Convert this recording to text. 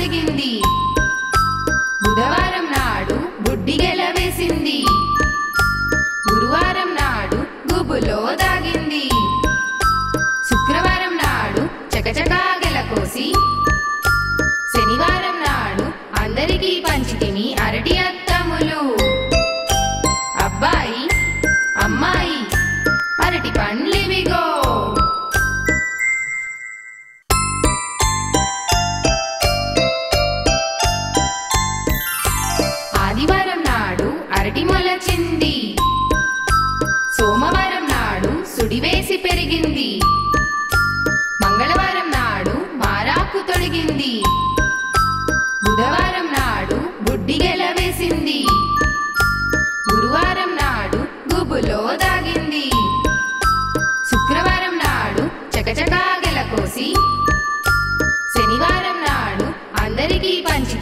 తొడిగింది. బుధవారం నాడు బుడ్డి గెలవేసింది. గురువారం నాడు గుబులో దాగింది. శుక్రవారం నాడు చకచకా గెలకోసి శనివారం నాడు అందరికీ పంచితిమి అరటి అత్తములు. అబ్బాయి అమ్మాయి అరటి పండ్లివిగో. ఆదివారం నాడు అరటి మొలచింది. సోమవారం నాడు సుడివేసి పెరిగింది. మంగళవారం నాడు మారాకు తొడిగింది. బుధవారం నాడు బుడ్డి గెలవేసింది. గురువారం నాడు గుబులో దాగింది. శుక్రవారం నాడు చకచకా గెలకోసి శనివారం నాడు అందరికీ పంచి